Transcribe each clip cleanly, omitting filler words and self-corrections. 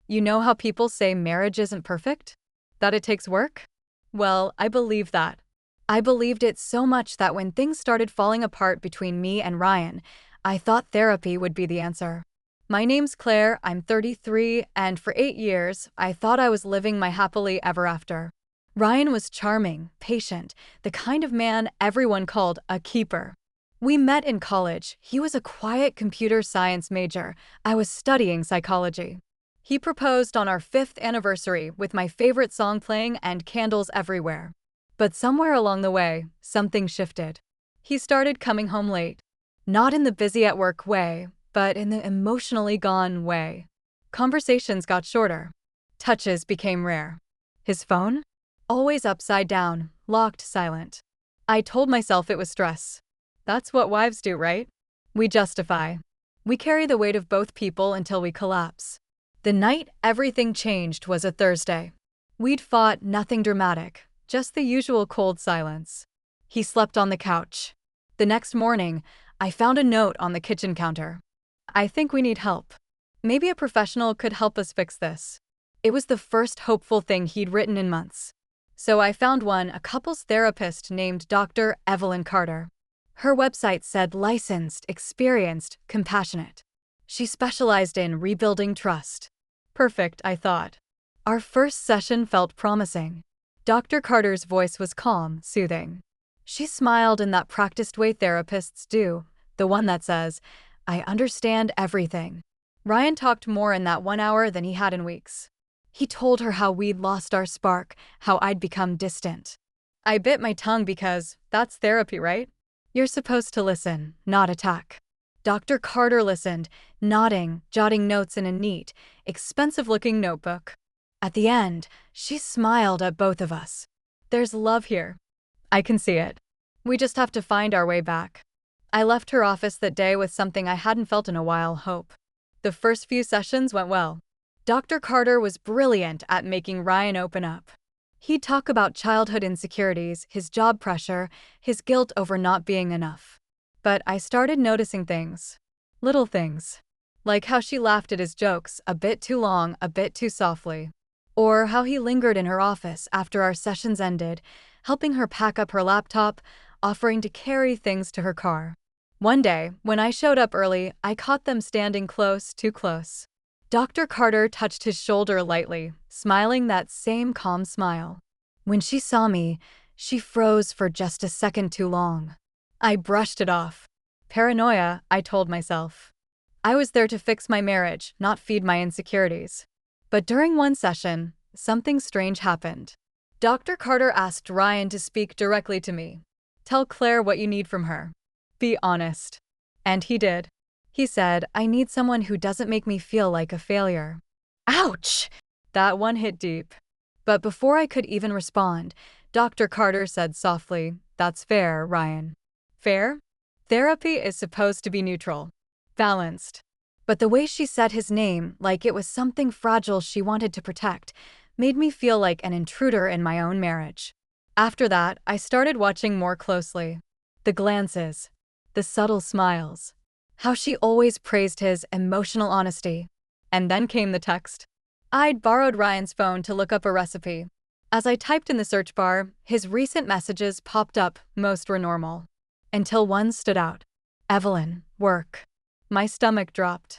You know how people say marriage isn't perfect? That it takes work? Well, I believe that. I believed it so much that when things started falling apart between me and Ryan, I thought therapy would be the answer. My name's Claire, I'm 33, and for 8 years, I thought I was living my happily ever after. Ryan was charming, patient, the kind of man everyone called a keeper. We met in college. He was a quiet computer science major. I was studying psychology. He proposed on our 5th anniversary with my favorite song playing and candles everywhere. But somewhere along the way, something shifted. He started coming home late. Not in the busy at work way, but in the emotionally gone way. Conversations got shorter. Touches became rare. His phone? Always upside down, locked silent. I told myself it was stress. That's what wives do, right? We justify. We carry the weight of both people until we collapse. The night everything changed was a Thursday. We'd fought, nothing dramatic, just the usual cold silence. He slept on the couch. The next morning, I found a note on the kitchen counter. I think we need help. Maybe a professional could help us fix this. It was the first hopeful thing he'd written in months. So I found a couples therapist named Dr. Evelyn Carter. Her website said licensed, experienced, compassionate. She specialized in rebuilding trust. Perfect, I thought. Our first session felt promising. Dr. Carter's voice was calm, soothing. She smiled in that practiced way therapists do, the one that says, "I understand everything." Ryan talked more in that 1 hour than he had in weeks. He told her how we'd lost our spark, how I'd become distant. I bit my tongue because that's therapy, right? You're supposed to listen, not attack. Dr. Carter listened, nodding, jotting notes in a neat, expensive-looking notebook. At the end, she smiled at both of us. There's love here. I can see it. We just have to find our way back. I left her office that day with something I hadn't felt in a while, hope. The first few sessions went well. Dr. Carter was brilliant at making Ryan open up. He'd talk about childhood insecurities, his job pressure, his guilt over not being enough. But I started noticing things. Little things. Like how she laughed at his jokes a bit too long, a bit too softly. Or how he lingered in her office after our sessions ended, helping her pack up her laptop, offering to carry things to her car. One day, when I showed up early, I caught them standing close, too close. Dr. Carter touched his shoulder lightly, smiling that same calm smile. When she saw me, she froze for just a second too long. I brushed it off. Paranoia, I told myself. I was there to fix my marriage, not feed my insecurities. But during one session, something strange happened. Dr. Carter asked Ryan to speak directly to me. Tell Claire what you need from her. Be honest. And he did. He said, I need someone who doesn't make me feel like a failure. Ouch! That one hit deep. But before I could even respond, Dr. Carter said softly, That's fair, Ryan. Fair? Therapy is supposed to be neutral. Balanced. But the way she said his name, like it was something fragile she wanted to protect, made me feel like an intruder in my own marriage. After that, I started watching more closely. The glances. The subtle smiles. How she always praised his emotional honesty. And then came the text. I'd borrowed Ryan's phone to look up a recipe. As I typed in the search bar, his recent messages popped up, most were normal. Until one stood out. Evelyn, work. My stomach dropped.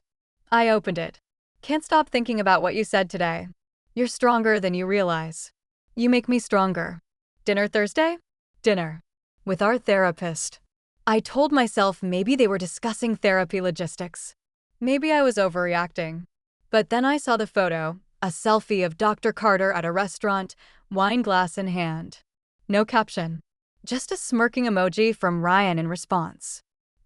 I opened it. Can't stop thinking about what you said today. You're stronger than you realize. You make me stronger. Dinner Thursday? Dinner. With our therapist. I told myself maybe they were discussing therapy logistics. Maybe I was overreacting. But then I saw the photo, a selfie of Dr. Carter at a restaurant, wine glass in hand. No caption. Just a smirking emoji from Ryan in response.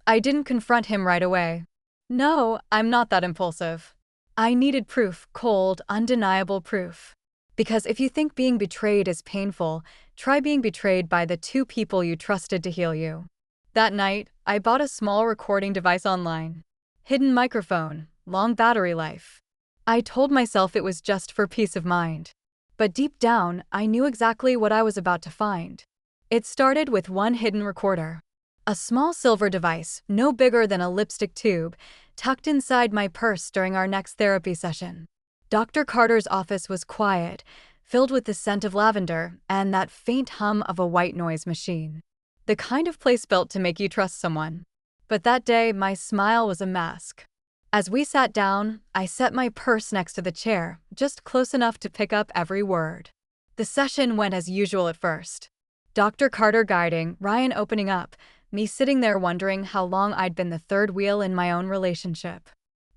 I didn't confront him right away. No, I'm not that impulsive. I needed proof, cold, undeniable proof. Because if you think being betrayed is painful, try being betrayed by the two people you trusted to heal you. That night, I bought a small recording device online. Hidden microphone, long battery life. I told myself it was just for peace of mind. But deep down, I knew exactly what I was about to find. It started with one hidden recorder. A small silver device, no bigger than a lipstick tube, tucked inside my purse during our next therapy session. Dr. Carter's office was quiet, filled with the scent of lavender and that faint hum of a white noise machine. The kind of place built to make you trust someone. But that day, my smile was a mask. As we sat down, I set my purse next to the chair, just close enough to pick up every word. The session went as usual at first. Dr. Carter guiding, Ryan opening up, me sitting there wondering how long I'd been the third wheel in my own relationship.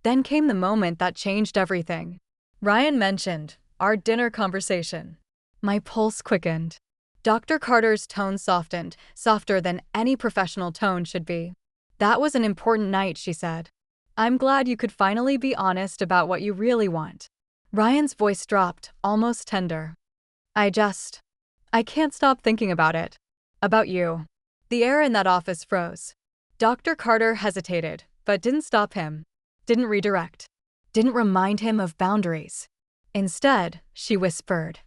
Then came the moment that changed everything. Ryan mentioned our dinner conversation. My pulse quickened. Dr. Carter's tone softened, softer than any professional tone should be. That was an important night, she said. I'm glad you could finally be honest about what you really want. Ryan's voice dropped, almost tender. I can't stop thinking about it. About you. The air in that office froze. Dr. Carter hesitated, but didn't stop him. Didn't redirect. Didn't remind him of boundaries. Instead, she whispered,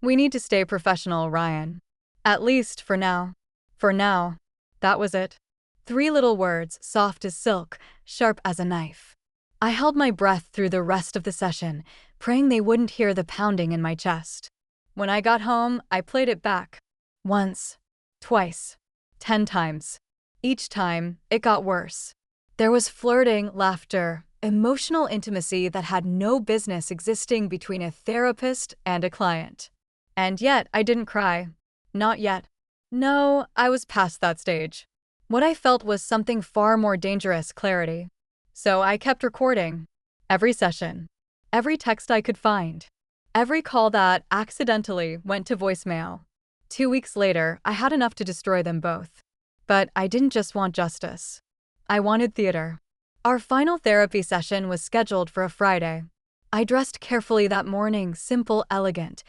"We need to stay professional, Ryan. At least for now." For now. That was it. 3 little words, soft as silk, sharp as a knife. I held my breath through the rest of the session, praying they wouldn't hear the pounding in my chest. When I got home, I played it back. Once. Twice. 10 times. Each time, it got worse. There was flirting, laughter, emotional intimacy that had no business existing between a therapist and a client. And yet, I didn't cry. Not yet. No, I was past that stage. What I felt was something far more dangerous: clarity. So I kept recording. Every session. Every text I could find. Every call that accidentally went to voicemail. 2 weeks later, I had enough to destroy them both. But I didn't just want justice. I wanted theater. Our final therapy session was scheduled for a Friday. I dressed carefully that morning, simple, elegant,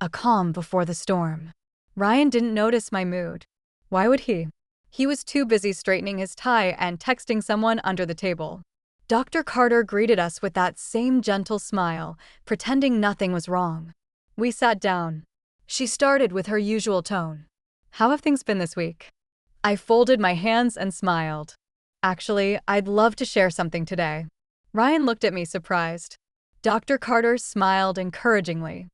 a calm before the storm. Ryan didn't notice my mood. Why would he? He was too busy straightening his tie and texting someone under the table. Dr. Carter greeted us with that same gentle smile, pretending nothing was wrong. We sat down. She started with her usual tone. "How have things been this week?" I folded my hands and smiled. "Actually, I'd love to share something today." Ryan looked at me surprised. Dr. Carter smiled encouragingly.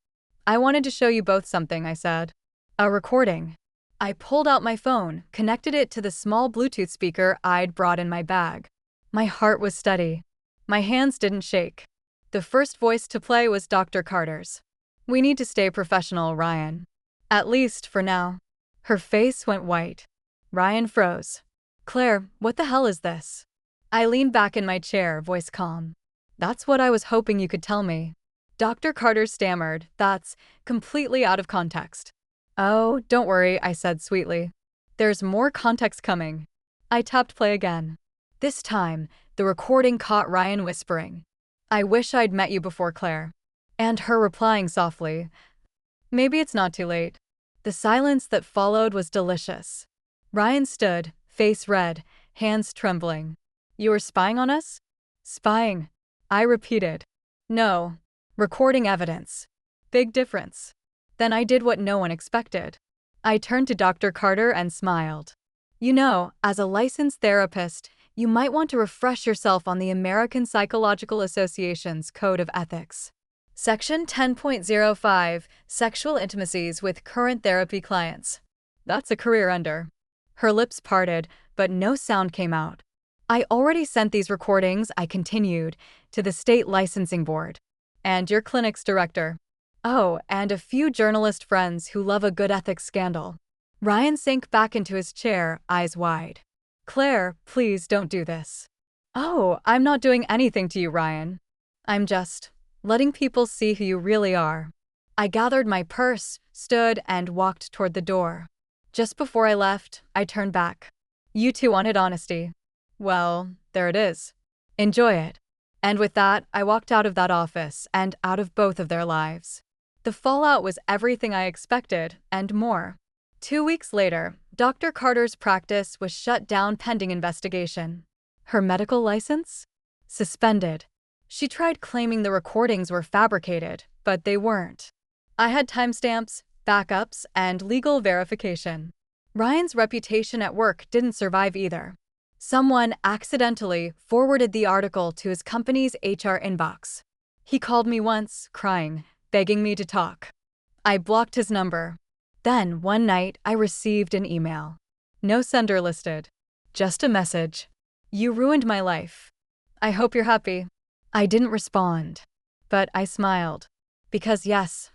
"I wanted to show you both something," I said. "A recording." I pulled out my phone, connected it to the small Bluetooth speaker I'd brought in my bag. My heart was steady. My hands didn't shake. The first voice to play was Dr. Carter's. "We need to stay professional, Ryan. At least for now." Her face went white. Ryan froze. "Claire, what the hell is this?" I leaned back in my chair, voice calm. "That's what I was hoping you could tell me." Dr. Carter stammered, "That's completely out of context." "Oh, don't worry," I said sweetly. "There's more context coming." I tapped play again. This time, the recording caught Ryan whispering, "I wish I'd met you before, Claire." And her replying softly, "Maybe it's not too late." The silence that followed was delicious. Ryan stood, face red, hands trembling. "You were spying on us?" "Spying," I repeated. "No. Recording evidence. Big difference." Then I did what no one expected. I turned to Dr. Carter and smiled. "You know, as a licensed therapist, you might want to refresh yourself on the American Psychological Association's Code of Ethics. Section 10.05, Sexual Intimacies with Current Therapy Clients. That's a career ender." Her lips parted, but no sound came out. "I already sent these recordings," I continued, "to the state licensing board. And your clinic's director. Oh, and a few journalist friends who love a good ethics scandal." Ryan sank back into his chair, eyes wide. "Claire, please don't do this." "Oh, I'm not doing anything to you, Ryan. I'm just letting people see who you really are." I gathered my purse, stood, and walked toward the door. Just before I left, I turned back. "You two wanted honesty. Well, there it is. Enjoy it." And with that, I walked out of that office and out of both of their lives. The fallout was everything I expected, and more. 2 weeks later, Dr. Carter's practice was shut down pending investigation. Her medical license? Suspended. She tried claiming the recordings were fabricated, but they weren't. I had timestamps, backups, and legal verification. Ryan's reputation at work didn't survive either. Someone accidentally forwarded the article to his company's HR inbox. He called me once, crying, begging me to talk. I blocked his number. Then, one night, I received an email. No sender listed. Just a message. You ruined my life. I hope you're happy. I didn't respond. But I smiled. Because yes,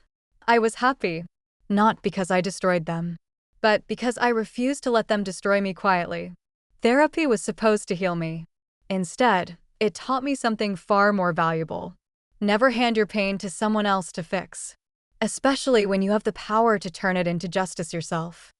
I was happy. Not because I destroyed them, but because I refused to let them destroy me quietly. Therapy was supposed to heal me. Instead, it taught me something far more valuable. Never hand your pain to someone else to fix, especially when you have the power to turn it into justice yourself.